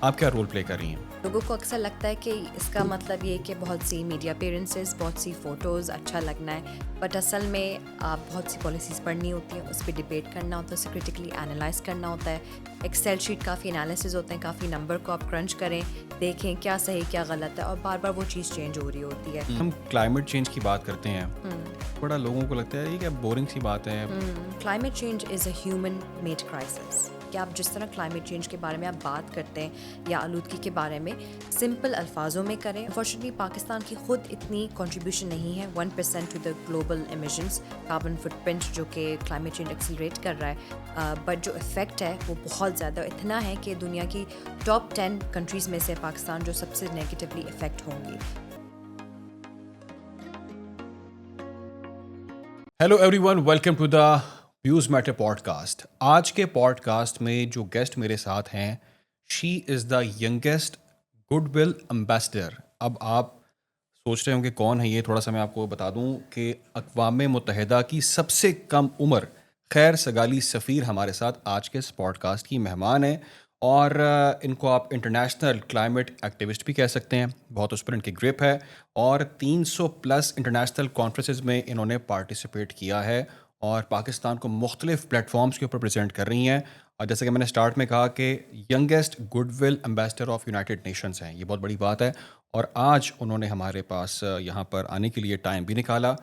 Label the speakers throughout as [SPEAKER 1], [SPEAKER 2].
[SPEAKER 1] آپ کیا role play کر رہی ہیں؟
[SPEAKER 2] لوگوں کو اکثر لگتا ہے کہ اس کا مطلب یہ کہ بہت سی میڈیا اپیرنسز، بہت سی فوٹوز، اچھا لگنا ہے، بٹ اصل میں آپ بہت سی پالیسیز پڑھنی ہوتی ہیں، اس پہ ڈبیٹ کرنا ہوتا ہے، اسے کرٹیکلی انالائز کرنا ہوتا ہے. ایکسل شیٹ کافی انالیسز ہوتے ہیں، کافی نمبر کو آپ کرنچ کریں، دیکھیں کیا صحیح کیا غلط ہے، اور بار بار وہ چیز چینج ہو رہی ہوتی ہے.
[SPEAKER 1] ہم کلائمیٹ چینج کی بات کرتے ہیں، بڑا لوگوں کو لگتا ہے یہ کیا بورنگ سی بات ہے.
[SPEAKER 2] Climate change is a human made crisis. کہ آپ جس طرح کلائمیٹ چینج کے بارے میں آپ بات کرتے ہیں یا آلودگی کے بارے میں سمپل الفاظوں میں کریں. انفارچونیٹلی پاکستان کی خود اتنی کنٹریبیوشن نہیں ہے 1% to the global emissions, carbon footprint جو کہ کلائمیٹ چینج ایکسلریٹ کر رہا ہے، بٹ جو افیکٹ ہے وہ بہت زیادہ اتنا ہے کہ دنیا کی ٹاپ 10 کنٹریز میں سے پاکستان جو سب سے نیگیٹیولی افیکٹ ہوں گی.
[SPEAKER 1] Hello everyone, welcome to the Views Matter podcast. آج کے پوڈ کاسٹ میں جو گیسٹ میرے ساتھ ہیں، شی از دا ینگیسٹ گڈ ول امبیسڈر. اب آپ سوچ رہے ہوں کہ کون ہے یہ، تھوڑا سا میں آپ کو بتا دوں کہ اقوام متحدہ کی سب سے کم عمر خیر سگالی سفیر ہمارے ساتھ آج کے اس پوڈ کاسٹ کی مہمان ہیں، اور ان کو آپ انٹرنیشنل کلائمیٹ ایکٹیوسٹ بھی کہہ سکتے ہیں. بہت اس پر ان کی گرپ ہے، اور 300+ انٹرنیشنل کانفرنسز میں انہوں نے پارٹیسپیٹ کیا ہے، اور پاکستان کو مختلف پلیٹ فارمز کے اوپر پریزنٹ کر رہی ہیں. اور جیسے کہ میں نے اسٹارٹ میں کہا کہ youngest good will ambassador of United nations ہیں، یہ بہت بڑی بات ہے. اور آج انہوں نے ہمارے پاس یہاں پر آنے کے لیے ٹائم بھی نکالا.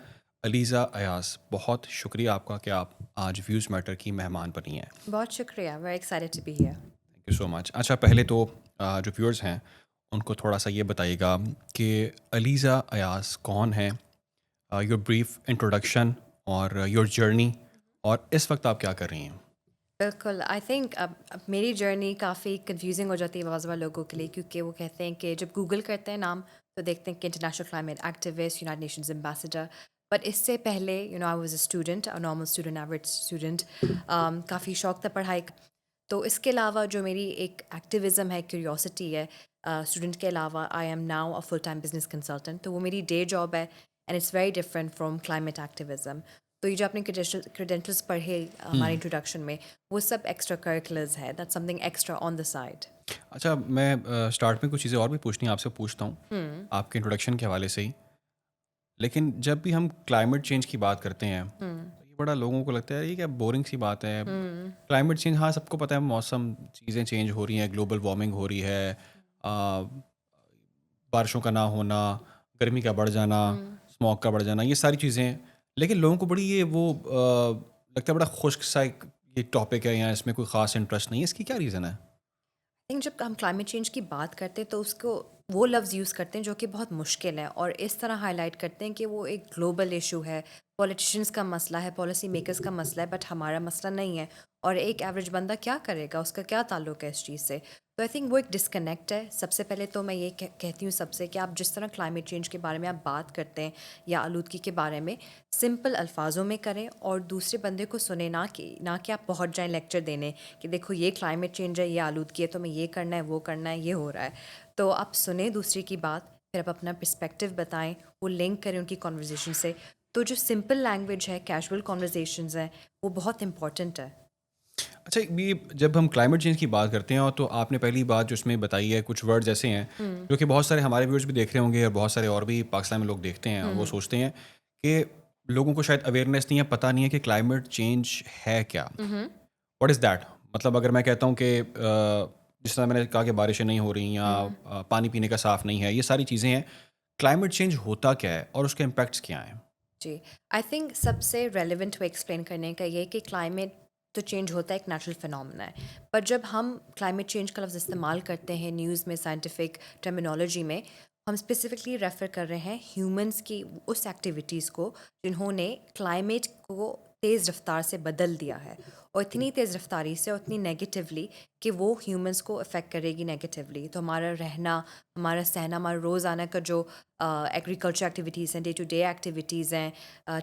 [SPEAKER 1] علیزہ ایاز، بہت شکریہ آپ کا کہ آپ آج ویوز میٹر کی مہمان بنی ہیں.
[SPEAKER 2] بہت شکریہ، very excited to be here.
[SPEAKER 1] Thank you so much. اچھا، پہلے تو جو ویورز ہیں ان کو تھوڑا سا یہ بتائیے گا کہ علیزہ ایاز کون ہیں، یور بریف انٹروڈکشن اور یور جرنی، اور اس وقت آپ کیا کر رہی ہیں.
[SPEAKER 2] بالکل. آئی تھنک اب میری جرنی کافی کنفیوزنگ ہو جاتی ہے بعض بار لوگوں کے لیے، کیونکہ وہ کہتے ہیں کہ جب گوگل کرتے ہیں نام تو دیکھتے ہیں کہ international climate activist, United Nations ambassador. But اس سے پہلے I was a student, normal student, average student. کافی شوق تھا پڑھائی کا. تو اس کے علاوہ جو میری ایک ایکٹیویزم ہے، کیوریوسٹی ہے اسٹوڈنٹ کے علاوہ، I am now a full time business consultant. تو وہ میری ڈے جاب ہے، and it's very different from climate activism. تو یہ جو آپ نے کریڈینشلس پڑھے ہمارے انٹروڈکشن میں، وہ سب ایکسٹرا کریکولرز ہے، that some thing extra on the side.
[SPEAKER 1] اچھا، میں اسٹارٹ میں کچھ چیزیں اور بھی پوچھنی ہیں آپ سے، پوچھتا ہوں آپ کے انٹروڈکشن کے حوالے سے ہی. لیکن جب بھی ہم کلائمیٹ چینج کی بات کرتے ہیں تو یہ بڑا لوگوں کو لگتا ہے یہ کیا بورنگ سی بات ہے. کلائمیٹ چینج، ہاں سب کو پتہ ہے، موسم چیزیں چینج ہو رہی ہیں، گلوبل وارمنگ ہو رہی ہے، بارشوں کا نہ ہونا، گرمی کا بڑھ جانا، اسموگ کا بڑھ جانا، یہ ساری چیزیں ہیں. لیکن لوگوں کو بڑی یہ وہ لگتا ہے بڑا خشک سا ایک یہ ٹاپک ہے، یا اس میں کوئی خاص انٹرسٹ نہیں ہے. اس کی کیا ریزن ہے؟
[SPEAKER 2] جب ہم کلائمیٹ چینج کی بات کرتے ہیں تو اس کو وہ لفظ یوز کرتے ہیں جو کہ بہت مشکل ہے، اور اس طرح ہائی لائٹ کرتے ہیں کہ وہ ایک گلوبل ایشو ہے، پولیٹیشینس کا مسئلہ ہے، پالیسی میکرز کا مسئلہ ہے، بٹ ہمارا مسئلہ نہیں ہے. اور ایک ایوریج بندہ کیا کرے گا، اس کا کیا تعلق ہے اس چیز سے. تو آئی تھنک وہ ایک ڈسکنیکٹ ہے. سب سے پہلے تو میں یہ کہتی ہوں سب سے کہ آپ جس طرح کلائمیٹ چینج کے بارے میں آپ بات کرتے ہیں یا آلودگی کے بارے میں، سمپل الفاظوں میں کریں اور دوسرے بندے کو سنیں، نہ کہ آپ پہنچ جائیں لیکچر دینے کہ دیکھو یہ کلائمیٹ چینج ہے، یہ آلودگی ہے، تو میں یہ کرنا ہے، وہ کرنا ہے، یہ ہو رہا ہے. تو آپ سنیں دوسرے کی بات، پھر آپ اپنا پرسپیکٹو بتائیں، وہ لنک کریں ان کی کنورزیشن سے. تو جو سمپل لینگویج ہے، کیجول کنورزیشنز ہیں، وہ بہت امپورٹنٹ ہے.
[SPEAKER 1] اچھا، یہ جب ہم کلائمیٹ چینج کی بات کرتے ہیں تو آپ نے پہلی بات جو اس میں بتائی ہے، کچھ ورڈز ایسے ہیں جو کہ بہت سارے ہمارے ویورز بھی دیکھ رہے ہوں گے، اور بہت سارے اور بھی پاکستان میں لوگ دیکھتے ہیں. وہ سوچتے ہیں کہ لوگوں کو شاید اویئرنیس نہیں ہے، پتہ نہیں ہے کہ کلائمیٹ چینج ہے کیا. What is that? مطلب اگر میں کہتا ہوں کہ جس طرح میں نے کہا کہ بارشیں نہیں ہو رہی یا پانی پینے کا صاف نہیں ہے، یہ ساری چیزیں ہیں، کلائمیٹ چینج ہوتا کیا ہے اور اس کے امپیکٹس کیا ہیں؟
[SPEAKER 2] جی، آئی تھنک سب سے ریلیونٹ وہ ایکسپلین کرنے کا یہ کہ کلائمیٹ تو چینج ہوتا ہے، ایک نیچرل فنامنا ہے. پر جب ہم کلائمیٹ چینج کا لفظ استعمال کرتے ہیں نیوز میں، سائنٹیفک ٹرمینالوجی میں، ہم اسپیسیفکلی ریفر کر رہے ہیں ہیومنس کی اس ایکٹیویٹیز کو جنہوں نے کلائمیٹ کو تیز رفتار سے بدل دیا ہے، اور اتنی تیز رفتاری سے اور اتنی نیگیٹیولی کہ وہ ہیومنس کو افیکٹ کرے گی نیگیٹیولی. تو ہمارا رہنا، ہمارا سہنا، ہمارا روزانہ کا جو ایگریکلچر ایکٹیویٹیز ہیں، ڈے ٹو ڈے ایکٹیویٹیز ہیں،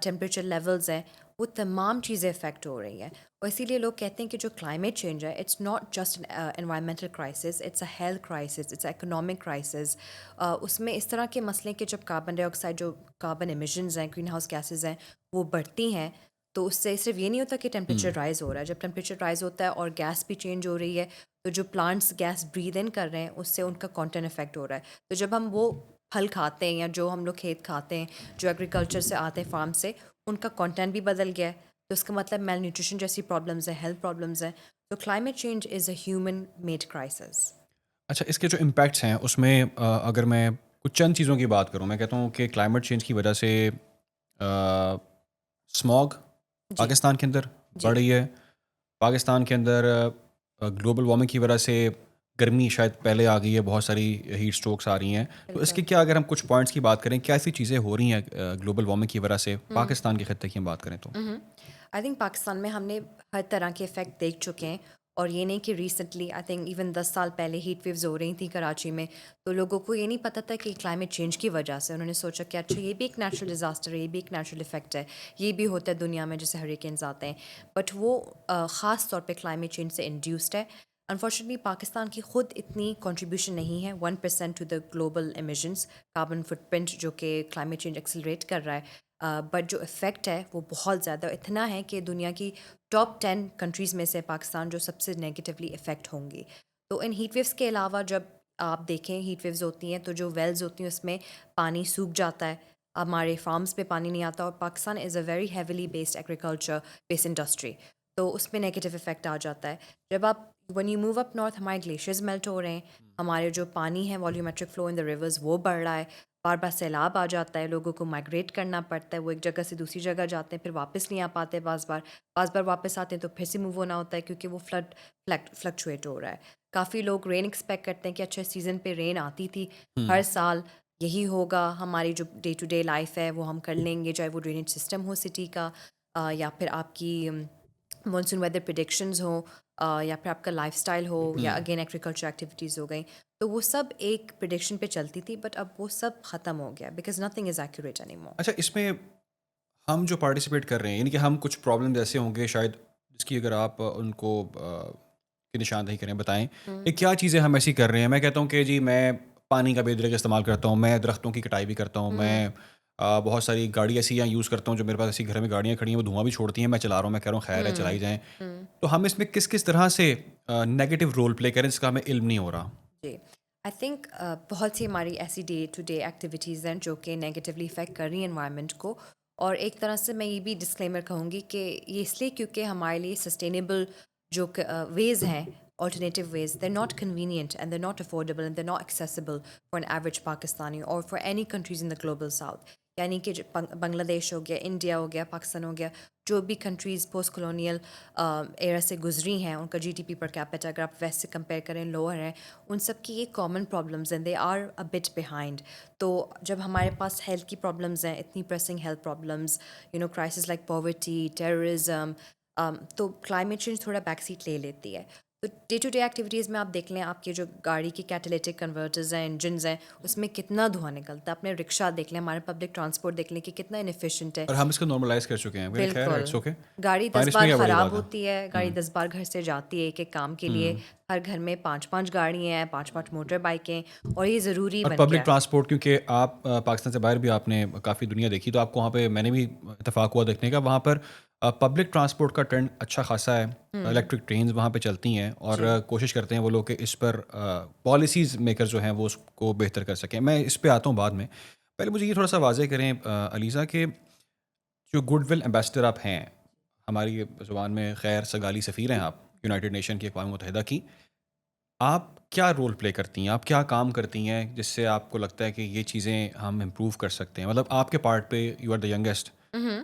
[SPEAKER 2] ٹیمپریچر لیولز ہیں، وہ تمام چیزیں افیکٹ ہو رہی ہیں. اور اسی لیے لوگ کہتے ہیں کہ جو کلائمیٹ چینج ہے، it's not just environmental crisis, it's a health crisis, it's a economic crisis. اس میں اس طرح کے مسئلے کہ جب کاربن ڈائی آکسائڈ، جو کاربن ایمیشنز ہیں، گرین ہاؤس گیسز ہیں، وہ بڑھتی ہیں، تو اس سے صرف یہ نہیں ہوتا کہ ٹیمپریچر رائز ہو رہا ہے. جب ٹیمپریچر رائز ہوتا ہے اور گیس بھی چینج ہو رہی ہے، تو جو پلانٹس گیس بریتھ ان کر رہے ہیں اس سے ان کا کانٹینٹ افیکٹ ہو رہا ہے. تو جب ہم وہ پھل کھاتے ہیں یا جو ہم لوگ کھیت کھاتے ہیں جو ایگریکلچر سے آتے ہیں فارم سے, ان کا کانٹینٹ بھی بدل گیا ہے. تو اس کا مطلب میل نیوٹریشن جیسی پرابلمز ہیں, ہیلتھ پرابلمز ہیں. تو climate change is a human made crisis.
[SPEAKER 1] اچھا اس کے جو امپیکٹس ہیں اس میں اگر میں کچھ چند چیزوں کی بات کروں, میں کہتا ہوں کہ کلائمیٹ چینج کی وجہ سے اسموگ
[SPEAKER 2] جی
[SPEAKER 1] پاکستان کے اندر
[SPEAKER 2] جی
[SPEAKER 1] بڑھ رہی ہے. پاکستان کے اندر گلوبل وارمنگ کی وجہ سے گرمی شاید پہلے آ گئی ہے, بہت ساری ہیٹ اسٹروکس آ رہی ہیں. تو اس
[SPEAKER 2] بالکل.
[SPEAKER 1] کے کیا اگر ہم کچھ پوائنٹس کی بات کریں, کیا ایسی چیزیں ہو رہی ہیں گلوبل وارمنگ کی وجہ سے پاکستان کے خطے کی ہم بات کریں تو؟
[SPEAKER 2] آئی تھنک پاکستان میں ہم نے ہر طرح کے افیکٹ دیکھ چکے ہیں, اور یہ نہیں کہ ریسنٹلی آئی تھنک ایون 10 سال پہلے ہیٹ ویوز ہو رہی تھیں کراچی میں, تو لوگوں کو یہ نہیں پتہ تھا کہ کلائمیٹ چینج کی وجہ سے انہوں نے سوچا کہ اچھا یہ بھی ایک نیچرل ڈیزاسٹر ہے, یہ بھی ایک نیچرل افیکٹ ہے, یہ بھی ہوتا ہے دنیا میں جیسے ہریکینز آتے ہیں. بٹ وہ خاص طور پہ کلائمیٹ چینج سے انڈیوسڈ ہے. انفارچونیٹلی پاکستان کی خود اتنی کنٹریبیوشن نہیں ہے 1% to the global emissions, carbon footprint جو کہ کلائمیٹ چینج ایکسلریٹ کر رہا ہے. بٹ جو افیکٹ ہے وہ بہت زیادہ اتنا ہے کہ دنیا کی ٹاپ 10 کنٹریز میں سے پاکستان جو سب سے نیگیٹیولی افیکٹ ہوں گی. تو ان ہیٹ ویوز کے علاوہ جب آپ دیکھیں ہیٹ ویوز ہوتی ہیں تو جو ویلز ہوتی ہیں اس میں پانی سوکھ جاتا ہے, ہمارے فارمز پہ پانی نہیں آتا, اور Pakistan is a very heavily based agriculture based industry, تو اس پہ نیگیٹو افیکٹ آ جاتا ہے. جب آپ one you move up north ہمارے گلیشیئرز میلٹ ہو رہے ہیں, ہمارے جو پانی ہے والیومیٹرک فلو ان دا ریورز وہ بڑھ رہا ہے, بار بار سیلاب آ جاتا ہے, لوگوں کو مائگریٹ کرنا پڑتا ہے, وہ ایک جگہ سے دوسری جگہ جاتے ہیں پھر واپس نہیں آ پاتے, بعض بار واپس آتے ہیں تو پھر سے موو ہونا ہوتا ہے کیونکہ وہ فلکچویٹ ہو رہا ہے. کافی لوگ رین ایکسپیکٹ کرتے ہیں کہ اچھا سیزن پہ رین آتی تھی, ہر سال یہی ہوگا, ہماری جو ڈے ٹو ڈے لائف ہے وہ ہم کر لیں گے, چاہے وہ ڈرینیج سسٹم ہو سٹی کا, یا پھر آپ کی مانسون ویدر پریڈکشنز ہوں, یا پھر آپ کا لائف اسٹائل ہو, یا اگین ایگریکلچر ایکٹیویٹیز ہو گئیں. تو وہ سب ایک پریڈکشن پہ چلتی تھی, بٹ اب وہ سب ختم ہو گیا because nothing is accurate any more.
[SPEAKER 1] اچھا اس میں ہم جو پارٹیسپیٹ کر رہے ہیں, یعنی کہ ہم کچھ پرابلم ایسے ہوں گے شاید جس کی اگر آپ ان کو کی نشاندہی کریں, بتائیں کہ کیا چیزیں ہم ایسی کر رہے ہیں. میں کہتا ہوں کہ جی میں پانی کا بے درجہ استعمال کرتا ہوں, میں درختوں کی کٹائی بھی کرتا ہوں, میں بہت ساری گاڑی ایسی یوز کرتا ہوں جو میرے پاس ایسی گھر میں گاڑیاں کھڑی ہیں وہ دھواں بھی چھوڑتی ہیں, میں چلا رہا ہوں, میں کہہ رہا ہوں خیر ہے چلائی جائیں. تو ہم اس میں کس کس طرح سے نیگیٹو رول پلے کریں جس کا ہمیں علم نہیں ہو رہا؟
[SPEAKER 2] جی آئی تھنک بہت سی ہماری ایسی ڈے ٹو ڈے ایکٹیویٹیز ہیں جو کہ نیگیٹیولی افیکٹ کر رہی ہیں انوائرمنٹ کو, اور ایک طرح سے میں یہ بھی ڈسکلیمر کہوں گی کہ یہ اس لیے کیونکہ ہمارے لیے سسٹینیبل جو ویز ہیں, alternative ways, they're not convenient and they're not affordable and they're not accessible for an average Pakistani or for any countries in the global south. یعنی کہ بنگلہ دیش ہو گیا, انڈیا ہو گیا, پاکستان ہو گیا, جو بھی کنٹریز پوسٹ کلونیل ایرا سے گزری ہیں, ان کا G D P per capita اگر آپ ویسٹ سے کمپیئر کریں لوور ہے, ان سب کی یہ کامن پرابلمز ہیں, they are a bit behind. تو جب ہمارے پاس ہیلتھ کی پرابلمز ہیں, اتنی pressing health problems, crisis like poverty, terrorism, تو کلائمیٹ چینج تھوڑا بیک سیٹ لے لیتی ہے. تو ڈے ٹو ڈے ایکٹیویٹیز میں آپ دیکھ لیں, آپ کے جو گاڑی کی کیٹالیٹک کنورٹرز ہیں, انجنز ہیں, اس میں کتنا دھواں نکلتا ہے. اپنے رکشہ دیکھ لیں, ہمارے پبلک ٹرانسپورٹ دیکھ لیں کہ کتنا انیفیشینٹ ہے.
[SPEAKER 1] اور ہم اس کو نارملائز کر چکے ہیں. خیر ہے,
[SPEAKER 2] بالکل,
[SPEAKER 1] اٹس اوکے,
[SPEAKER 2] گاڑی
[SPEAKER 1] فائن,
[SPEAKER 2] 10
[SPEAKER 1] اس میں
[SPEAKER 2] بار
[SPEAKER 1] کیا بڑی
[SPEAKER 2] خراب
[SPEAKER 1] بات ہے.
[SPEAKER 2] ہوتی ہے, گاڑی 10 بار گھر سے جاتی ہے ایک ایک کام کے لیے, ہر گھر میں 5 گاڑی ہیں, 5 موٹر بائکیں, اور یہ ضروری
[SPEAKER 1] اور
[SPEAKER 2] بن
[SPEAKER 1] پبلک
[SPEAKER 2] گیا.
[SPEAKER 1] ٹرانسپورٹ, کیونکہ آپ پاکستان سے باہر بھی آپ نے کافی دنیا دیکھی, تو آپ کو وہاں پہ میں نے بھی اتفاق ہوا دیکھنے کا, وہاں پر پبلک ٹرانسپورٹ کا ٹرینڈ اچھا خاصا ہے. الیکٹرک ٹرینز وہاں پہ چلتی ہیں, اور کوشش کرتے ہیں وہ لوگ کہ اس پر پالیسیز میکر جو ہیں وہ اس کو بہتر کر سکیں. میں اس پہ آتا ہوں بعد میں. پہلے مجھے یہ تھوڑا سا واضح کریں علیزہ کہ جو گڈ ول ایمبیسڈر آپ ہیں, ہماری زبان میں خیر سگالی سفیر ہیں آپ یونائٹڈ نیشن کی, اقوام متحدہ کی, آپ کیا رول پلے کرتی ہیں, آپ کیا کام کرتی ہیں جس سے آپ کو لگتا ہے کہ یہ چیزیں ہم امپروو کر سکتے ہیں؟ مطلب آپ کے پارٹ پہ, یو آر دا ینگیسٹ,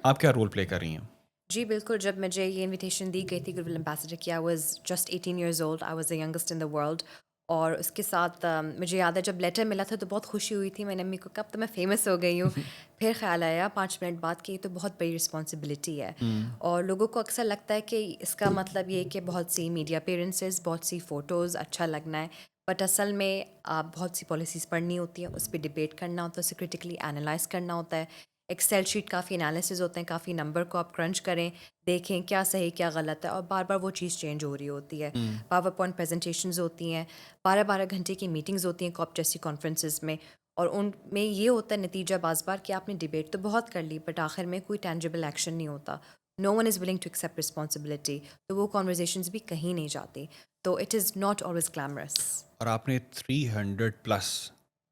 [SPEAKER 1] آپ کیا رول پلے کر رہی ہیں؟
[SPEAKER 2] جی بالکل, جب مجھے یہ انویٹیشن دی گئی تھی گڈ ول امبیسڈر کی, I was just 18 years old, I was the youngest in the world. اور اس کے ساتھ مجھے یاد ہے جب لیٹر ملا تھا تو بہت خوشی ہوئی تھی. میں نے امی کو کہا اب تو میں فیمس ہو گئی ہوں. پھر خیال آیا 5 منٹ بعد کہ یہ تو بہت بڑی رسپانسبلٹی ہے, اور لوگوں کو اکثر لگتا ہے کہ اس کا مطلب یہ کہ بہت سی میڈیا اپیرنسز, بہت سی فوٹوز, اچھا لگنا ہے. بٹ اصل میں آپ بہت سی پالیسیز پڑھنی ہوتی ہیں, اس پہ ڈبیٹ کرنا ہوتا ہے, اسے کرٹیکلی انالائز کرنا ہوتا ہے. ایکسل شیٹ کافی انالیسز ہوتے ہیں, کافی نمبر کو آپ کرنچ کریں, دیکھیں کیا صحیح کیا غلط ہے, اور بار بار وہ چیز چینج ہو رہی ہوتی ہے. پاور پوائنٹ پریزنٹیشنز ہوتی ہیں, 12 گھنٹے کی میٹنگز ہوتی ہیں کاپ جیسی کانفرنسز میں, اور ان میں یہ ہوتا ہے نتیجہ بعض بار کہ آپ نے ڈبیٹ تو بہت کر لی بٹ آخر میں کوئی ٹینجیبل ایکشن نہیں ہوتا. No one is willing to accept responsibility, تو وہ کانورزیشنز بھی کہیں نہیں جاتی. تو it is not always glamorous.
[SPEAKER 1] اور آپ نے 300 پلس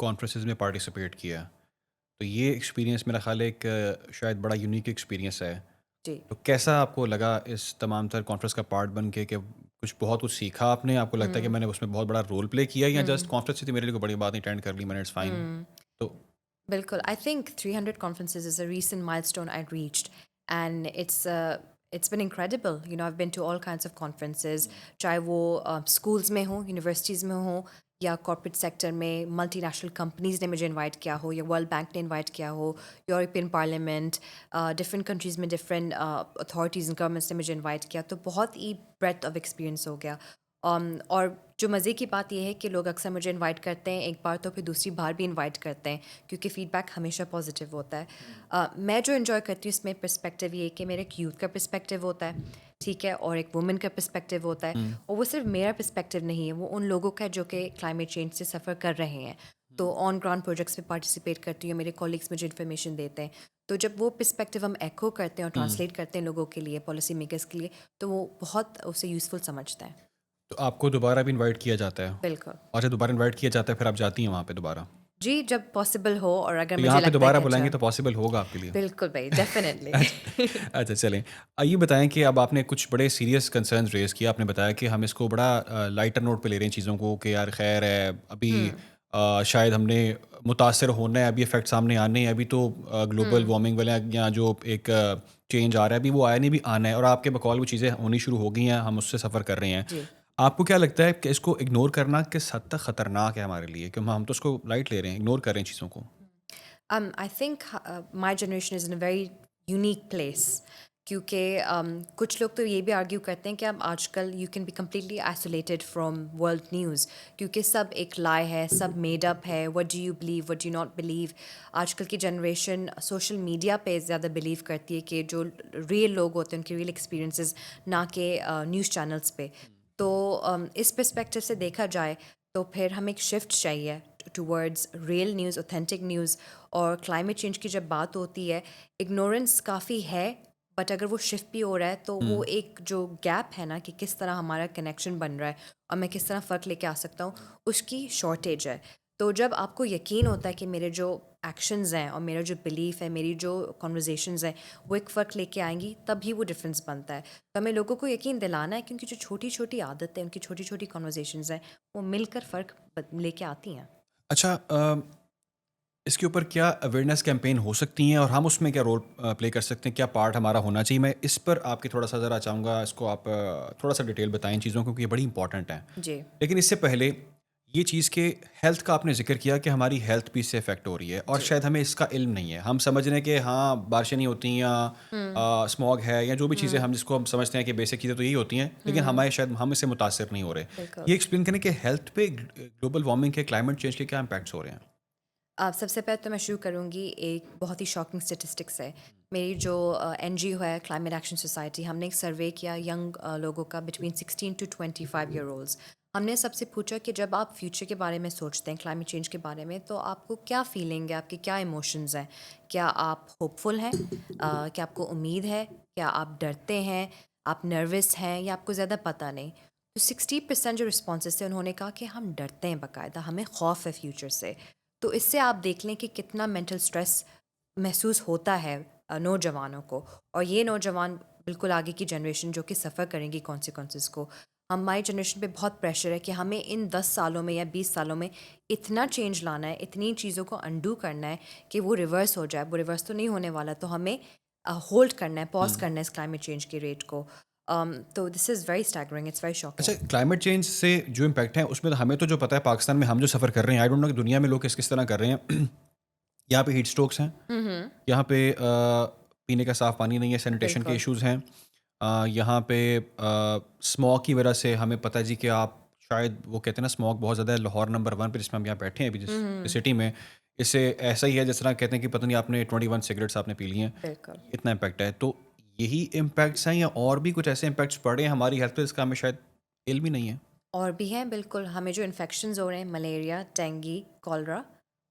[SPEAKER 1] کانفرنسز میں پارٹیسپیٹ کیا، تو یہ ایکسپیرینس میرا خیال ہے ایک شاید بڑا یونیک ایکسپیرینس ہے.
[SPEAKER 2] جی
[SPEAKER 1] تو کیسا آپ کو لگا اس تمام تر کانفرنس کا پارٹ بن کے، کہ کچھ بہت کچھ سیکھا آپ نے؟ آپ کو لگتا ہے کہ میں نے اس میں بہت بڑا رول پلے کیا، یا جسٹ کانفرنس تھی میرے لیے کوئی بڑی بات نہیں، اٹینڈ کر لی میں نے، اٹس فائن؟ تو
[SPEAKER 2] بالکل. I think 300 conferences is a recent milestone I'd reached, and it's been incredible. You know, I've been to all kinds of conferences, چاہے وہ اسکولز میں ہوں، یونیورسٹیز میں ہوں، یا کارپوریٹ سیکٹر میں ملٹی نیشنل کمپنیز نے مجھے انوائٹ کیا ہو، یا ورلڈ بینک نے انوائٹ کیا ہو، یورپین پارلیمنٹ، ڈفرینٹ کنٹریز میں ڈفرینٹ اتھارٹیز اینڈ گورنمنٹس نے مجھے انوائٹ کیا. تو بہت ہی بریتھ آف ایکسپیرینس ہو گیا. اور جو مزے کی بات یہ ہے کہ لوگ اکثر مجھے انوائٹ کرتے ہیں ایک بار تو پھر دوسری بار بھی انوائٹ کرتے ہیں، کیونکہ فیڈ بیک ہمیشہ پازیٹیو ہوتا ہے. میں جو انجوائے کرتی ہوں اس میں پرسپیکٹیو یہ ہے کہ میرے ایک یوتھ کا پرسپیکٹیو ہوتا ہے، ٹھیک ہے، اور ایک وومن کا پرسپیکٹیو ہوتا ہے. اور وہ صرف میرا پرسپیکٹیو نہیں ہے، وہ ان لوگوں کا ہے جو کہ کلائمیٹ چینج سے سفر کر رہے ہیں. تو آن گراؤنڈ پروجیکٹس میں پارٹیسپیٹ کرتی ہوں، میرے کولیگس مجھے انفارمیشن دیتے ہیں. تو جب وہ پرسپیکٹیو ہم ایکو کرتے ہیں اور ٹرانسلیٹ کرتے ہیں لوگوں کے لیے، پالیسی میکرس کے لیے، تو وہ بہت اسے یوزفل سمجھتے ہیں.
[SPEAKER 1] تو آپ کو دوبارہ بھی انوائٹ کیا جاتا ہے؟
[SPEAKER 2] بالکل.
[SPEAKER 1] اور جب دوبارہ انوائٹ کیا جاتا ہے پھر آپ جاتی ہیں وہاں پہ دوبارہ؟
[SPEAKER 2] جی جب پاسبل ہو، اور اگر
[SPEAKER 1] تو
[SPEAKER 2] مجھے
[SPEAKER 1] یہاں پہ
[SPEAKER 2] لگتا ہے
[SPEAKER 1] دوبارہ
[SPEAKER 2] کہ
[SPEAKER 1] بلائیں
[SPEAKER 2] اچھا.
[SPEAKER 1] گے تو پاسبل ہوگا آپ کے لیے؟
[SPEAKER 2] بالکل بھائی، ڈیفینیٹلی.
[SPEAKER 1] اچھا چلیں، یہ بتائیں کہ اب آپ نے کچھ بڑے سیریس کنسرنز ریز کیا. آپ نے بتایا کہ ہم اس کو بڑا لائٹر نوٹ پہ لے رہے ہیں چیزوں کو، کہ یار خیر ہے، ابھی شاید ہم نے متاثر ہونا ہے، ابھی افیکٹ سامنے آنے ہیں، ابھی تو گلوبل وارمنگ والے یا جو ایک چینج آ رہا ہے ابھی وہ آیا نہیں، بھی آنا ہے، اور آپ کے بقول وہ چیزیں ہونی شروع ہو گئی ہیں، ہم اس سے سفر کر رہے ہیں.
[SPEAKER 2] جی.
[SPEAKER 1] آپ کو کیا لگتا ہے کہ اس کو اگنور کرنا کس حد تک خطرناک ہے ہمارے لیے، کہ ہم تو اس کو لائٹ لے رہے ہیں، اگنور کر رہے ہیں چیزوں کو؟
[SPEAKER 2] I think my generation is in a very unique place, کیونکہ کچھ لوگ تو یہ بھی آرگیو کرتے ہیں کہ اب آج کل you can be completely isolated from world news, کیونکہ سب ایک لائے ہے، سب میڈ اپ ہے. What do you believe, what do you not believe. آج کل کی جنریشن سوشل میڈیا پہ زیادہ بلیو کرتی ہے کہ جو ریئل لوگ ہوتے ہیں ان کے ریئل ایکسپیرینسز، نہ کہ نیوز چینلس پہ. تو اس پرسپیکٹو سے دیکھا جائے تو پھر ہمیں ایک شفٹ چاہیے towards real news, authentic news. اور کلائمیٹ چینج کی جب بات ہوتی ہے، اگنورنس کافی ہے، بٹ اگر وہ شفٹ بھی ہو رہا ہے تو وہ ایک جو گیپ ہے نا کہ کس طرح ہمارا کنیکشن بن رہا ہے اور میں کس طرح فرق لے کے آ سکتا ہوں، اس کی شارٹیج ہے. تو جب آپ کو یقین ہوتا ہے کہ میرے جو ایکشنز ہیں اور میرا جو بلیف ہے، میری جو کنورزیشنز ہیں وہ ایک فرق لے کے آئیں گی، تبھی وہ ڈفرینس بنتا ہے. تو ہمیں لوگوں کو یقین دلانا ہے، کیونکہ جو چھوٹی چھوٹی عادتیں، ان کی چھوٹی چھوٹی کنورزیشنز ہیں، وہ مل کر فرق لے کے آتی ہیں.
[SPEAKER 1] اچھا، اس کے اوپر کیا اویئرنیس کیمپین ہو سکتی ہیں، اور ہم اس میں کیا رول پلے کر سکتے ہیں، کیا پارٹ ہمارا ہونا چاہیے؟ میں اس پر آپ کی تھوڑا سا ذرا چاہوں گا، اس کو آپ تھوڑا سا ڈیٹیل بتائیں چیزوں کو، کیونکہ یہ بڑی امپورٹنٹ ہیں.
[SPEAKER 2] جی.
[SPEAKER 1] لیکن اس سے پہلے یہ چیز کہ ہیلتھ کا آپ نے ذکر کیا کہ ہماری ہیلتھ بھی اس سے افیکٹ ہو رہی ہے، اور
[SPEAKER 2] جی.
[SPEAKER 1] شاید ہمیں اس کا علم نہیں ہے. ہم سمجھ رہے ہیں کہ ہاں بارشیں نہیں ہوتی، یا اسموگ ہے، یا جو بھی چیزیں ہم جس کو ہم سمجھتے ہیں کہ بیسک چیزیں تو یہی ہوتی ہیں، لیکن ہمارے شاید ہم اس سے متاثر نہیں ہو رہے.
[SPEAKER 2] بالکل.
[SPEAKER 1] یہ ایکسپلین کریں کہ ہیلتھ پہ گلوبل وارمنگ کے، کلائمیٹ چینج کے کیا امپیکٹس ہو رہے ہیں؟
[SPEAKER 2] سب سے پہلے تو میں شروع کروں گی ایک بہت ہی شاکنگ اسٹیٹسٹکس ہے. میری جو این جی او ہے کلائمیٹ ایکشن سوسائٹی، ہم نے ایک سروے کیا ینگ لوگوں کا بٹوین 16 to 25 ایئر اولڈس. ہم نے سب سے پوچھا کہ جب آپ فیوچر کے بارے میں سوچتے ہیں، کلائمیٹ چینج کے بارے میں، تو آپ کو کیا فیلنگ ہے، آپ کے کیا ایموشنز ہیں؟ کیا آپ ہوپ فل ہیں؟ کیا آپ کو امید ہے؟ کیا آپ ڈرتے ہیں؟ آپ نروس ہیں، یا آپ کو زیادہ پتہ نہیں؟ تو 60% جو رسپانسز تھے انہوں نے کہا کہ ہم ڈرتے ہیں، باقاعدہ ہمیں خوف ہے فیوچر سے. تو اس سے آپ دیکھ لیں کہ کتنا مینٹل اسٹریس محسوس ہوتا ہے نوجوانوں کو. اور یہ نوجوان بالکل آگے کی جنریشن جو کہ سفر کریں گی کانسیکوینسز کو. ہماری جنریشن پہ بہت پریشر ہے کہ ہمیں ان 10 سالوں میں یا 20 سالوں میں اتنا چینج لانا ہے، اتنی چیزوں کو انڈو کرنا ہے کہ وہ ریورس ہو جائے. وہ ریورس تو نہیں ہونے والا، تو ہمیں ہولڈ کرنا ہے، پاز کرنا ہے اس کلائمیٹ چینج کی ریٹ کو. تو this is very staggering, it's very shocking.
[SPEAKER 1] اچھا، کلائمیٹ چینج سے جو امپیکٹ ہیں اس میں ہمیں تو جو پتہ ہے پاکستان میں ہم جو سفر کر رہے ہیں، آئی ڈونٹ نو کہ دنیا میں لوگ کس طرح کر رہے ہیں. یہاں پہ ہیٹ اسٹروکس ہیں، یہاں پہ پینے کا صاف پانی نہیں ہے، سینیٹیشن کے ایشوز ہیں. یہاں پہ اسموگ کی وجہ سے ہمیں پتہ ہے جی کہ آپ شاید وہ کہتے ہیں نا اسموگ بہت زیادہ ہے. لاہور نمبر 1 پہ جس میں ہم یہاں بیٹھے ہیں ابھی جس سٹی میں، اس سے ایسا ہی ہے جس طرح کہتے ہیں کہ پتہ نہیں آپ نے 21 سگریٹس آپ نے پی لی ہیں،
[SPEAKER 2] بالکل.
[SPEAKER 1] اتنا امپیکٹ ہے. تو یہی امپیکٹس ہیں، یا اور بھی کچھ ایسے امپیکٹس پڑے ہیں ہماری ہیلتھ پہ جس کا ہمیں شاید علم ہی نہیں ہے؟
[SPEAKER 2] اور بھی ہیں بالکل. ہمیں جو انفیکشنز ہو رہے ہیں، ملیریا، ڈینگی، کالرا،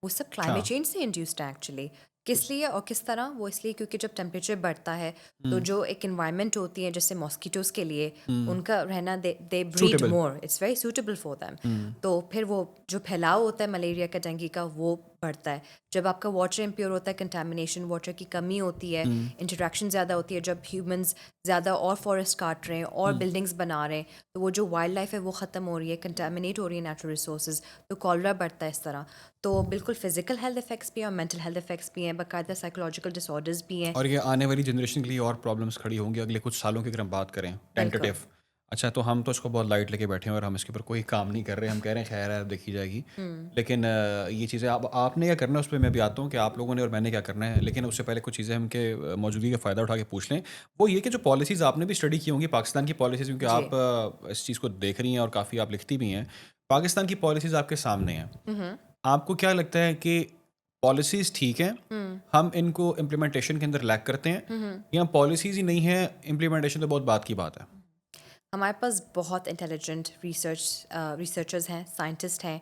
[SPEAKER 2] وہ سب
[SPEAKER 1] اچھا.
[SPEAKER 2] کلائمیٹ چینج سے انڈیوسڈ ہیں ایکچولی. کس لیے اور کس طرح؟ وہ اس لیے کیونکہ جب ٹیمپریچر بڑھتا ہے تو جو ایک انوائرمنٹ ہوتی ہے جیسے ماسکیٹوز کے لیے ان کا رہنا they breed
[SPEAKER 1] Suitable.
[SPEAKER 2] More, it's very suitable for them. تو پھر وہ جو پھیلاؤ ہوتا ہے ملیریا کا، ڈینگی کا، وہ بڑھتا ہے. جب آپ کا واٹر امپیور ہوتا ہے، کنٹامینیشن، واٹر کی کمی ہوتی ہے، انٹریکشن زیادہ ہوتی ہے، جب ہیومنز زیادہ اور فارسٹ کاٹ رہے ہیں اور بلڈنگس بنا رہے ہیں تو وہ جو وائلڈ لائف ہے وہ ختم ہو رہی ہے، کنٹامینیٹ ہو رہی ہے نیچرل ریسورسز، تو کالرا بڑھتا ہے اس طرح. تو بالکل فزیکل ہیلتھ افیکٹس بھی ہیں اور مینٹل ہیلتھ افیکٹس بھی ہیں، باقاعدہ سائیکولوجیکل ڈس آرڈرز بھی ہیں.
[SPEAKER 1] اور یہ آنے والی جنریشن کے لیے اور پرابلمس کھڑی ہوں گی اگلے کچھ سالوں کی اگر ہم بات کریں ٹینٹیٹیو. اچھا تو ہم تو اس کو بہت لائٹ لے کے بیٹھے ہیں اور ہم اس کے اوپر کوئی کام نہیں کر رہے. ہم کہہ رہے ہیں خیر ہے دیکھی جائے گی، لیکن یہ چیزیں آپ نے کیا کرنا ہے اس پہ میں بھی آتا ہوں کہ آپ لوگوں نے اور میں نے کیا کرنا ہے. لیکن اس سے پہلے کچھ چیزیں ہم کے موجودگی کا فائدہ اٹھا کے پوچھ لیں. وہ یہ کہ جو پالیسیز آپ نے بھی اسٹڈی کی ہوں گی پاکستان کی پالیسیز، کیونکہ آپ اس چیز کو دیکھ رہی ہیں اور کافی آپ لکھتی بھی ہیں. پاکستان کی پالیسیز آپ کے سامنے ہیں. آپ کو کیا لگتا ہے کہ پالیسیز ٹھیک ہیں، ہم ان کو امپلیمنٹیشن کے اندر لیک کرتے ہیں، یا پالیسیز ہی نہیں ہیں، امپلیمنٹیشن تو بہت بات کی بات ہے؟
[SPEAKER 2] ہمارے پاس بہت انٹیلیجنٹ ریسرچرز ہیں، سائنٹسٹ ہیں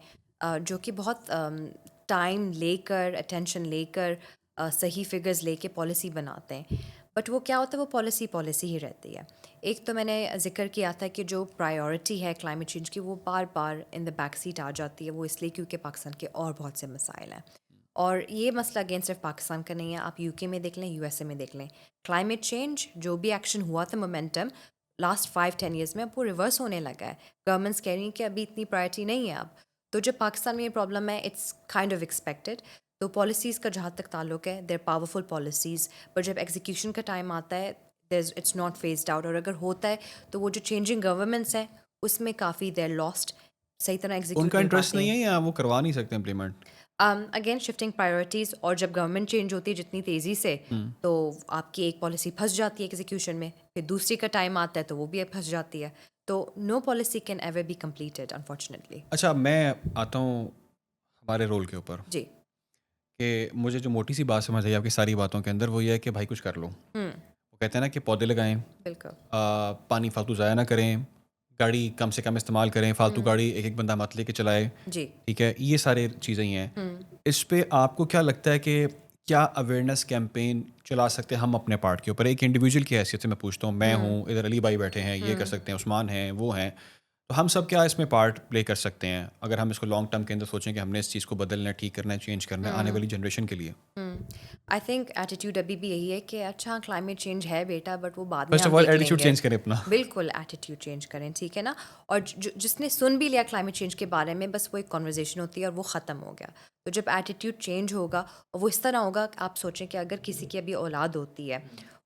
[SPEAKER 2] جو کہ بہت ٹائم لے کر، اٹینشن لے کر، صحیح فگرز لے کے پالیسی بناتے ہیں. بٹ وہ کیا ہوتا ہے، وہ پالیسی ہی رہتی ہے. ایک تو میں نے ذکر کیا تھا کہ جو پرائیورٹی ہے کلائمیٹ چینج کی وہ بار بار ان دا بیک سیٹ آ جاتی ہے. وہ اس لیے کیونکہ پاکستان کے اور بہت سے مسائل ہیں. اور یہ مسئلہ اگین صرف پاکستان کا نہیں ہے، آپ یو کے میں دیکھ لیں، یو ایس اے میں دیکھ لیں. کلائمیٹ چینج جو بھی ایکشن ہوا تھا مومنٹم لاسٹ 5-10 ایئرس میں، اب وہ ریورس ہونے لگا ہے. گورنمنٹس کہہ رہی ہیں کہ ابھی اتنی پرائرٹی نہیں ہے اب. تو جب پاکستان میں یہ پرابلم ہے، اٹس کائنڈ آف ایکسپیکٹڈ. تو پالیسیز کا جہاں تک تعلق ہے، دیر پاورفل پالیسیز، پر جب ایگزیکیوشن کا ٹائم آتا ہے اٹس ناٹ فیزڈ آؤٹ. اور اگر ہوتا ہے تو وہ جو چینجنگ گورنمنٹس ہیں اس میں کافی دیر لاسٹ، صحیح طرح
[SPEAKER 1] ان
[SPEAKER 2] ایگزیکیوٹ
[SPEAKER 1] کا
[SPEAKER 2] نہیں
[SPEAKER 1] انٹرسٹ
[SPEAKER 2] پاتے
[SPEAKER 1] نہیں
[SPEAKER 2] ہیں.
[SPEAKER 1] ہے یا وہ کروا نہیں سکتے امپلیمنٹ؟
[SPEAKER 2] اگین شفٹنگ پرائیورٹیز، اور جب گورنمنٹ چینج ہوتی ہے جتنی تیزی سے تو آپ کی ایک پالیسی پھنس جاتی ہے ایگزیکیوشن میں، پھر دوسری کا ٹائم آتا ہے تو وہ بھی پھنس جاتی ہے. تو no policy can ever be completed unfortunately.
[SPEAKER 1] اچھا میں آتا ہوں ہمارے رول کے اوپر،
[SPEAKER 2] جی.
[SPEAKER 1] کہ مجھے جو موٹی سی بات سمجھ آئی آپ کی ساری باتوں کے اندر وہ یہ ہے کہ بھائی کچھ کر لو. وہ کہتے ہیں نا کہ پودے لگائیں،
[SPEAKER 2] بالکل.
[SPEAKER 1] پانی فالتو ضائع نہ کریں، گاڑی کم سے کم استعمال کریں، فالتو گاڑی ایک بندہ مت لے کے چلائے.
[SPEAKER 2] جی.
[SPEAKER 1] ٹھیک ہے، یہ سارے چیزیں ہی ہیں. اس پہ آپ کو کیا لگتا ہے کہ کیا اویئرنیس کیمپین چلا سکتے ہیں ہم اپنے پارٹ کے اوپر؟ ایک انڈیویجول کی حیثیت سے میں پوچھتا ہوں، میں ہوں، ادھر علی بھائی بیٹھے ہیں، یہ کر سکتے ہیں، عثمان ہیں، وہ ہیں، تو ہم سب کیا اس میں پارٹ پلے کر سکتے ہیں اگر ہم اس کو لانگ ٹرم کے اندر سوچیں کہ ہم نے اس چیز کو بدلنا ہے، ٹھیک کرنا ہے، چینج کرنا ہے آنے والی جنریشن کے لیے؟
[SPEAKER 2] آئی تھنک ایٹیٹیوڈ ابھی بھی یہی ہے کہ اچھا کلائمیٹ چینج ہے بیٹا بٹ وہ بعد میں
[SPEAKER 1] فرسٹ
[SPEAKER 2] ہم
[SPEAKER 1] آف آل
[SPEAKER 2] دیکھ لیں
[SPEAKER 1] ایٹیٹیوڈ
[SPEAKER 2] گے.
[SPEAKER 1] چینج کریں اپنا.
[SPEAKER 2] بالکل ایٹیٹیوڈ چینج کریں، ٹھیک ہے نا. اور جس نے سن بھی لیا کلائمیٹ چینج کے بارے میں، بس وہ ایک کنورزیشن ہوتی ہے اور وہ ختم ہو گیا. تو جب ایٹیٹیوڈ چینج ہوگا اور وہ اس طرح ہوگا کہ آپ سوچیں کہ اگر کسی کی ابھی اولاد ہوتی ہے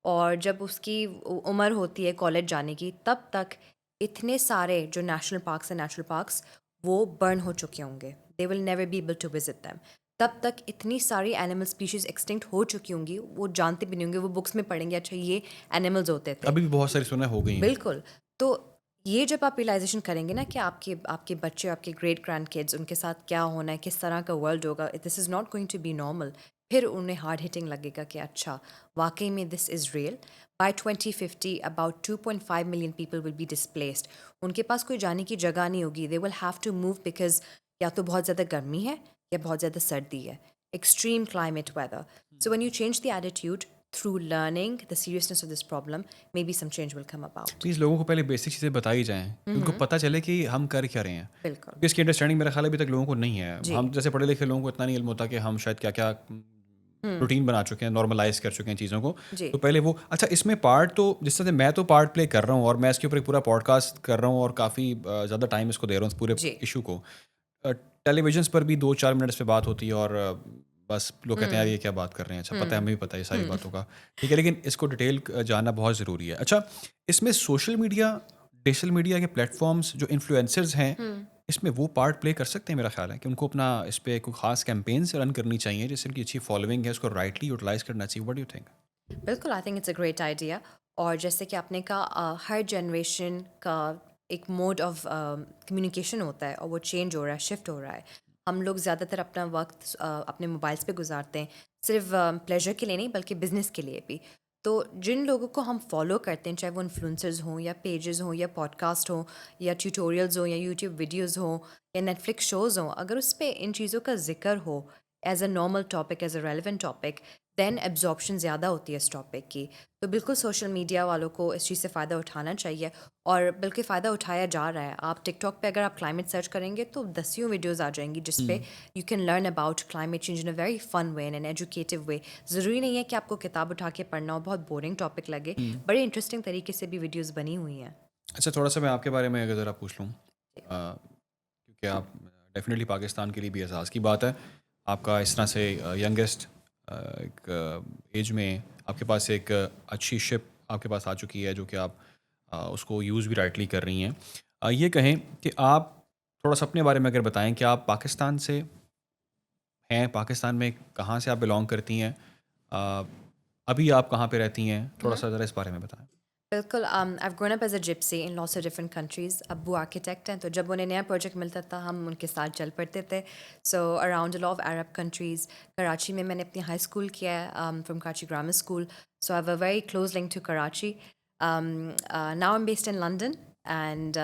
[SPEAKER 2] اور جب اس کی عمر ہوتی ہے کالج جانے کی، تب تک اتنے سارے جو نیشنل پارکس ہیں، نیشنل پارکس، وہ برن ہو چکے ہوں گے. They will never be able to visit them. تب تک اتنی ساری اینیمل اسپیشیز ایکسٹنکٹ ہو چکی ہوں گی، وہ جانتے بھی نہیں ہوں گے. وہ بکس میں پڑھیں گے اچھا یہ اینیملز ہوتے تھے.
[SPEAKER 1] ابھی بھی بہت ساری سنیں ہو گئی ہیں.
[SPEAKER 2] بالکل. تو یہ جب آپ ریئلائزیشن کریں گے نا کہ آپ کے بچے، آپ کے گریٹ گرینڈ کڈز، ان کے ساتھ کیا ہونا ہے، کس طرح کا ورلڈ ہوگا، this is not going to be normal. پھر انہیں ہارڈ ہٹنگ لگے گا کہ اچھا واقعی میں this is real. By 2050 about 2.5 million people will be displaced. ان کے پاس کوئی جانے کی جگہ نہیں ہوگی. They will have to move because یا تو بہت زیادہ گرمی ہے یا بہت زیادہ سردی ہے، extreme climate weather. So when you change the attitude through learning the seriousness of this problem, maybe some change will come about.
[SPEAKER 1] Please لوگوں کو پہلے بیسک چیزیں بتائی جائیں کہ ان کو پتہ چلے کہ ہم کر کیا رہے ہیں.
[SPEAKER 2] بالکل.
[SPEAKER 1] کیونکہ اس کی انڈرسٹینڈنگ میرا خیال ابھی تک لوگوں کو نہیں ہے.
[SPEAKER 2] جی.
[SPEAKER 1] ہم جیسے پڑھے لکھے لوگوں کو اتنا نہیں علم ہوتا کہ ہم شاید کیا کیا روٹین بنا چکے ہیں، نارملائز کر چکے ہیں چیزوں کو.
[SPEAKER 2] جی.
[SPEAKER 1] تو پہلے وہ اچھا اس میں پارٹ تو جس طرح سے میں تو پارٹ پلے کر رہا ہوں اور میں اس کے اوپر ایک پورا پوڈ کاسٹ کر رہا ہوں اور کافی زیادہ ٹائم اس کو دے رہا ہوں اس پورے
[SPEAKER 2] جی.
[SPEAKER 1] ایشو کو. ٹیلی ویژنس پر بھی 2-4 منٹ پہ بات ہوتی ہے اور بس لوگ کہتے ہیں یار یہ کیا بات کر رہے ہیں. اچھا پتہ ہے، ہمیں بھی پتہ ہے یہ ساری باتوں کا، ٹھیک ہے، لیکن اس کو ڈیٹیل جاننا بہت ضروری ہے. اچھا اس میں سوشل میڈیا، ڈیجیٹل میڈیا کے پلیٹ فارمس جو انفلوئنسرز ہیں، اس میں وہ پارٹ پلے کر سکتے ہیں؟ میرا خیال ہے کہ ان کو اپنا اس پہ کوئی خاص کیمپینس رن کرنی چاہیے جس سے ان کی اچھی فالوئنگ ہے، اس کو رائٹلی یوٹیلائز کرنا چاہیے. What do you think?
[SPEAKER 2] بالکل، I think it's a great idea. اور جیسے کہ آپ نے کہا ہر جنریشن کا ایک موڈ آف کمیونیکیشن ہوتا ہے اور وہ چینج ہو رہا ہے، شفٹ ہو رہا ہے. ہم لوگ زیادہ تر اپنا وقت اپنے موبائلس پہ گزارتے ہیں، صرف پلیجر کے لیے نہیں بلکہ بزنس کے لیے بھی. تو جن لوگوں کو ہم فالو کرتے ہیں، چاہے وہ انفلوئنسرز ہوں یا پیجز ہوں یا پوڈ کاسٹ ہوں یا ٹیوٹوریلز ہوں یا یوٹیوب ویڈیوز ہوں یا نیٹ فلکس شوز ہوں، اگر اس پہ ان چیزوں کا ذکر ہو as a normal topic, as a relevant topic, then absorption زیادہ ہوتی ہے اس ٹاپک کی. تو بالکل سوشل میڈیا والوں کو اس چیز سے فائدہ اٹھانا چاہیے, اور بلکہ فائدہ اٹھایا جا رہا ہے. آپ ٹک ٹاک پہ اگر آپ کلائمیٹ سرچ کریں گے تو دسیوں ویڈیوز آ جائیں گی جس پہ you can learn about climate change in a very fun way, in an educative way. ضروری نہیں ہے کہ آپ کو کتاب اٹھا کے پڑھنا ہو, بہت بورنگ ٹاپک لگے, بڑے انٹرسٹنگ طریقے سے بھی ویڈیوز بنی ہوئی ہیں.
[SPEAKER 1] اچھا تھوڑا سا میں آپ کے بارے میں اگر ذرا پوچھ لوں, کیونکہ آپ ڈیفینیٹلی پاکستان کے لیے بھی اعزاز کی بات ہے, آپ کا اس طرح سے ینگیسٹ ایک ایج میں آپ کے پاس ایک اچھی شپ آپ کے پاس آ چکی ہے جو کہ آپ اس کو یوز بھی رائٹلی کر رہی ہیں. یہ کہیں کہ آپ تھوڑا سا اپنے بارے میں اگر بتائیں کہ آپ پاکستان سے ہیں, پاکستان میں کہاں سے آپ بلانگ کرتی ہیں, ابھی آپ کہاں پہ رہتی ہیں, تھوڑا سا ذرا اس بارے میں بتائیں.
[SPEAKER 2] بالکل. I've grown up as a gypsy in lots of different countries. ابو آرکیٹیکٹ ہیں, تو جب انہیں نیا پروجیکٹ ملتا تھا ہم ان کے ساتھ چل پڑتے تھے. So around lot of Arab countries. Karachi میں نے اپنی ہائی اسکول کیا ہے from Karachi grammar school. So I have a very close link to Karachi. Now I'm based in London, and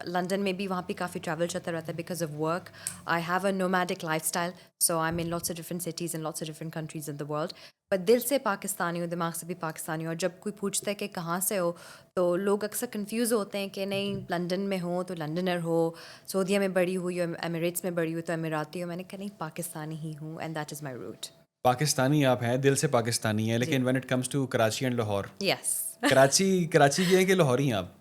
[SPEAKER 2] London میں بھی وہاں پہ کافی ٹریول چلتا رہتا ہے because of work. I have a nomadic lifestyle, so I am in lots of different cities in lots of different countries in the world. پر دل سے پاکستانی ہوں, دماغ سے بھی پاکستانی ہوں. اور جب کوئی پوچھتا ہے کہ کہاں سے ہو تو لوگ اکثر کنفیوز ہوتے ہیں کہ نہیں لنڈن میں ہو تو لنڈنر ہو, سعودیہ میں بڑی ہوئی ہو, ایمریٹس میں بڑی ہوئی تو اماراتی ہو. میں نے کہا نہیں, پاکستانی ہی ہوں, and that is my root.
[SPEAKER 1] Pakistani آپ ہیں, دل سے پاکستانی ہیں,
[SPEAKER 2] جی,
[SPEAKER 1] لیکن when it comes to Karachi and Lahore,
[SPEAKER 2] yes.
[SPEAKER 1] Karachi کی ہیں کہ لاہوری ہیں آپ؟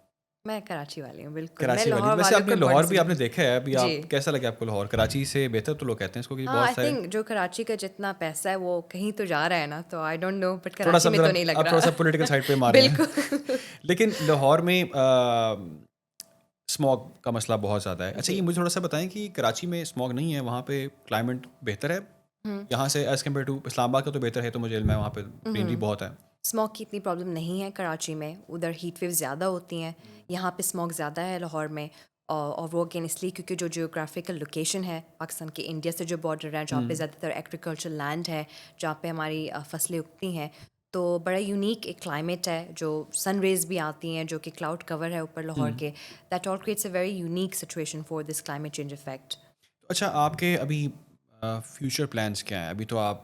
[SPEAKER 2] میں کراچی والی ہوں, بالکل. میں
[SPEAKER 1] کراچی والی.
[SPEAKER 2] لاہور
[SPEAKER 1] ویسے
[SPEAKER 2] والوں
[SPEAKER 1] آپ نے
[SPEAKER 2] کو
[SPEAKER 1] لاہور
[SPEAKER 2] بڑا
[SPEAKER 1] بھی آپ نے دیکھا ہے ابھی, آپ
[SPEAKER 2] جی.
[SPEAKER 1] کیسا لگا آپ کو لاہور؟ کراچی سے بہتر تو لوگ کہتے ہیں اس کو کہ
[SPEAKER 2] ہاں,
[SPEAKER 1] بہت
[SPEAKER 2] آئی
[SPEAKER 1] سارے
[SPEAKER 2] تھنک جو کراچی کا جتنا پیسہ ہے وہ کہیں تو جا رہا ہے نا, تو آئی ڈونٹ نو, بٹ
[SPEAKER 1] تھوڑا
[SPEAKER 2] کراچی
[SPEAKER 1] سا
[SPEAKER 2] میں
[SPEAKER 1] ذرا
[SPEAKER 2] تو نہیں لگ
[SPEAKER 1] آپ تھوڑا
[SPEAKER 2] رہا.
[SPEAKER 1] سا پولیٹیکل سائڈ پہ مارے ہیں.
[SPEAKER 2] بالکل.
[SPEAKER 1] لیکن لاہور میں اسموگ کا مسئلہ بہت زیادہ ہے. اچھا
[SPEAKER 2] جی.
[SPEAKER 1] یہ مجھے تھوڑا سا بتائیں کہ کراچی میں اسموگ نہیں ہے, وہاں پہ کلائمیٹ بہتر ہے یہاں سے ایز کمپیئر ٹو اسلام آباد کا تو بہتر ہے, تو مجھے علم ہے وہاں پہ گرینری بہت ہے.
[SPEAKER 2] اسموگ کی اتنی پرابلم نہیں ہے کراچی میں, ادھر ہیٹ ویو زیادہ ہوتی ہیں. یہاں پہ اسموگ زیادہ ہے لاہور میں, اور وہ اگین اس لیے کیونکہ جو جیوگرافیکل لوکیشن ہے پاکستان کے انڈیا سے جو بارڈر ہے, جہاں پہ زیادہ تر ایگریکلچر لینڈ ہے, جہاں پہ ہماری فصلیں اگتی ہیں, تو بڑا یونیک ایک کلائمیٹ ہے. جو سن ریز بھی آتی ہیں جو کہ کلاؤڈ کور ہے اوپر لاہور کے, that all creates a very unique situation for this climate change effect.
[SPEAKER 1] اچھا آپ کے ابھی فیوچر پلانس کیا ہیں؟ ابھی تو آپ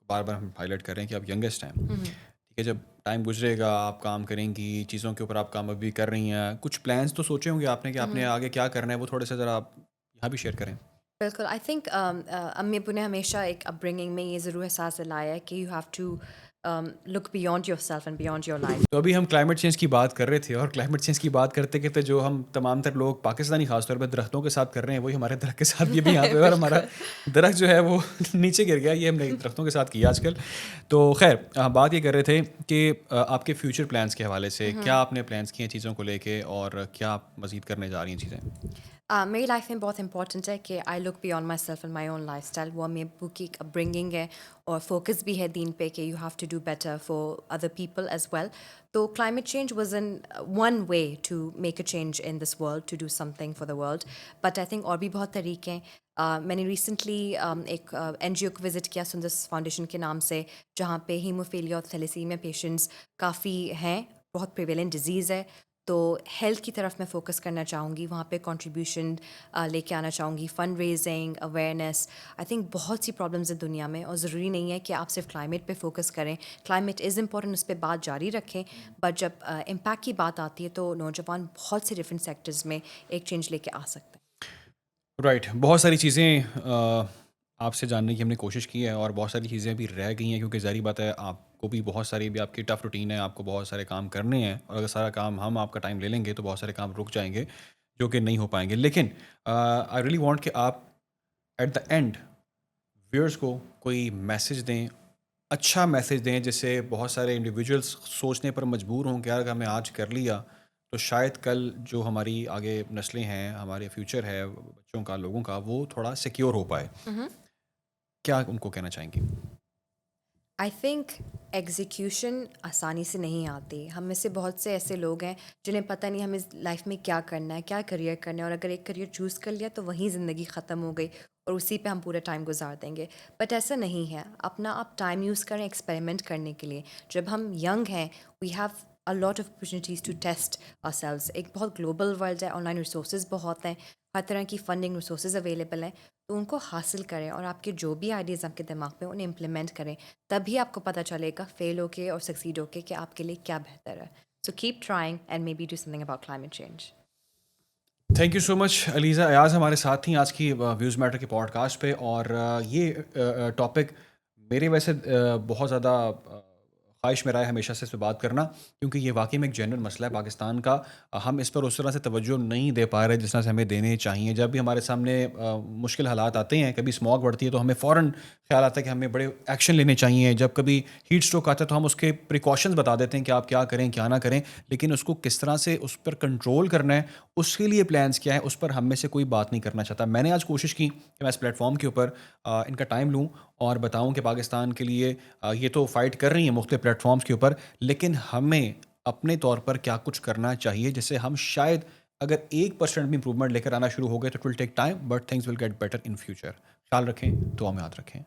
[SPEAKER 1] بار بار ہم ہائی لائٹ کر رہے ہیں کہ آپ ینگیسٹ ہیں, ٹھیک ہے, جب ٹائم گزرے گا آپ کام کریں گی, چیزوں کے اوپر آپ کام ابھی کر رہی ہیں, کچھ پلانس تو سوچے ہوں گے آپ نے کہ آپ نے آگے کیا کرنا ہے, وہ تھوڑے سے ذرا آپ یہاں بھی شیئر کریں.
[SPEAKER 2] بالکل. آئی تھنک امی ابو نے ہمیشہ ایک اپ برنگنگ میں یہ ضرور احساس دلایا ہے کہ you have to look beyond your self and beyond your life.
[SPEAKER 1] تو ابھی ہم کلائمیٹ چینج کی بات کر رہے تھے, اور کلائمیٹ چینج کی بات کرتے کرتے جو ہم تمام تر لوگ پاکستانی خاص طور پہ درختوں کے ساتھ کر رہے ہیں, وہی ہمارے درخت کے ساتھ بھی یہاں پہ, اور ہمارا درخت جو ہے وہ نیچے گر گیا. یہ ہم نے درختوں کے ساتھ کیا آج کل. تو خیر بات یہ کر رہے تھے کہ آپ کے فیوچر پلانس کے حوالے سے کیا آپ نے پلانس کیے ہیں چیزوں کو لے کے, اور کیا آپ مزید کرنے جا رہی ہیں چیزیں؟
[SPEAKER 2] میری لائف میں بہت امپورٹنٹ ہے کہ I look beyond myself and my own lifestyle. وہ امی ابو کی اپ برنگنگ ہے, اور فوکس بھی ہے دین پہ کہ you have to do better for other people as well. تو climate change was in one way to make a change in this world, to do something for the world. But I think اور بھی بہت طریقے ہیں. میں نے recently ایک N G او کو وزٹ کیا سندس فاؤنڈیشن کے نام سے, جہاں پہ ہیموفیلیا اور تھیلیسیمیا پیشنٹس کافی ہیں, بہت پریویلنٹ ڈیزیز ہے. تو ہیلتھ کی طرف میں فوکس کرنا چاہوں گی, وہاں پہ کنٹریبیوشن لے کے آنا چاہوں گی, fund raising, awareness. I think بہت سی پرابلمز ہیں دنیا میں, اور ضروری نہیں ہے کہ آپ صرف کلائمیٹ پہ فوکس کریں. کلائمیٹ از امپورٹنٹ, اس پہ بات جاری رکھیں, بٹ جب امپیکٹ کی بات آتی ہے تو نوجوان بہت سے ڈفرینٹ سیکٹرز میں ایک چینج لے کے آ سکتے ہیں.
[SPEAKER 1] رائٹ. بہت ساری چیزیں آپ سے جاننے کی ہم نے کوشش کی ہے, اور بہت ساری چیزیں بھی رہ گئی ہیں, کیونکہ ظاہری بات ہے آپ کو بھی بہت ساری بھی آپ کی ٹف روٹین ہے, آپ کو بہت سارے کام کرنے ہیں, اور اگر سارا کام ہم آپ کا ٹائم لے لیں گے تو بہت سارے کام رک جائیں گے جو کہ نہیں ہو پائیں گے. لیکن آئی ریئلی وانٹ کہ آپ ایٹ دا اینڈ ویورز کو کوئی میسج دیں, اچھا میسج دیں, جس سے بہت سارے انڈیویجولس سوچنے پر مجبور ہوں کہ اگر ہمیں آج کر لیا تو شاید کل جو ہماری آگے نسلیں ہیں, ہمارے فیوچر ہے بچوں کا, لوگوں کا, وہ تھوڑا سیکیور ہو پائے. کیا ان کو کہنا چاہیں گی؟
[SPEAKER 2] آئی تھنک ایگزیکیوشن آسانی سے نہیں آتی. ہم میں سے بہت سے ایسے لوگ ہیں جنہیں پتہ نہیں ہمیں لائف میں کیا کرنا ہے, کیا کریئر کرنا ہے, اور اگر ایک کریئر چوز کر لیا تو وہیں زندگی ختم ہو گئی اور اسی پہ ہم پورا ٹائم گزار دیں گے. بٹ ایسا نہیں ہے. اپنا آپ ٹائم یوز کریں ایکسپیریمنٹ کرنے کے لیے. جب ہم ینگ ہیں we have a lot of opportunities to test ourselves. ایک بہت گلوبل ورلڈ ہے, آن لائن ریسورسز بہت ہیں, ہر طرح کی فنڈنگ ریسورسز اویلیبل ہیں، تو ان کو حاصل کریں اور آپ کے جو بھی آئیڈیاز آپ کے دماغ میں انہیں امپلیمنٹ کریں، تبھی آپ کو پتہ چلے گا فیل ہو کے اور سکسیڈ ہو کے کہ آپ کے لیے کیا بہتر ہے. So keep trying and maybe do something about climate change.
[SPEAKER 1] Thank you so much Alizeh Ayaz ہمارے ساتھ تھیں آج کی ویوز میٹر کے پوڈ کاسٹ پہ، اور یہ ٹاپک میرے ویسے بہت زیادہ خواہش میں رہا ہے ہمیشہ سے اس پہ بات کرنا، کیونکہ یہ واقعی میں ایک جینرل مسئلہ ہے پاکستان کا. ہم اس پر اس طرح سے توجہ نہیں دے پا رہے جس طرح سے ہمیں دینے چاہیے. جب بھی ہمارے سامنے مشکل حالات آتے ہیں، کبھی اسموگ بڑھتی ہے تو ہمیں فوراً خیال آتا ہے کہ ہمیں بڑے ایکشن لینے چاہیے. جب کبھی ہیٹ اسٹروک آتا ہے تو ہم اس کے پریکاشنز بتا دیتے ہیں کہ آپ کیا کریں کیا نہ کریں، لیکن اس کو کس طرح سے اس پر کنٹرول کرنا ہے، اس کے لیے پلانس کیا ہے، اس پر ہم میں سے کوئی بات نہیں کرنا چاہتا. میں نے آج کوشش کی کہ میں اس پلیٹ فارم کے اوپر ان کا ٹائم لوں اور بتاؤں کہ پاکستان کے لیے یہ تو فائٹ کر رہی ہیں مختلف پلیٹ فارمس کے اوپر، لیکن ہمیں اپنے طور پر کیا کچھ کرنا چاہیے جس سے ہم شاید اگر 1% بھی امپروومنٹ لے کر آنا شروع ہو گئے تو it will take time but things will get better in future. خیال رکھیں، دعا میں یاد رکھیں.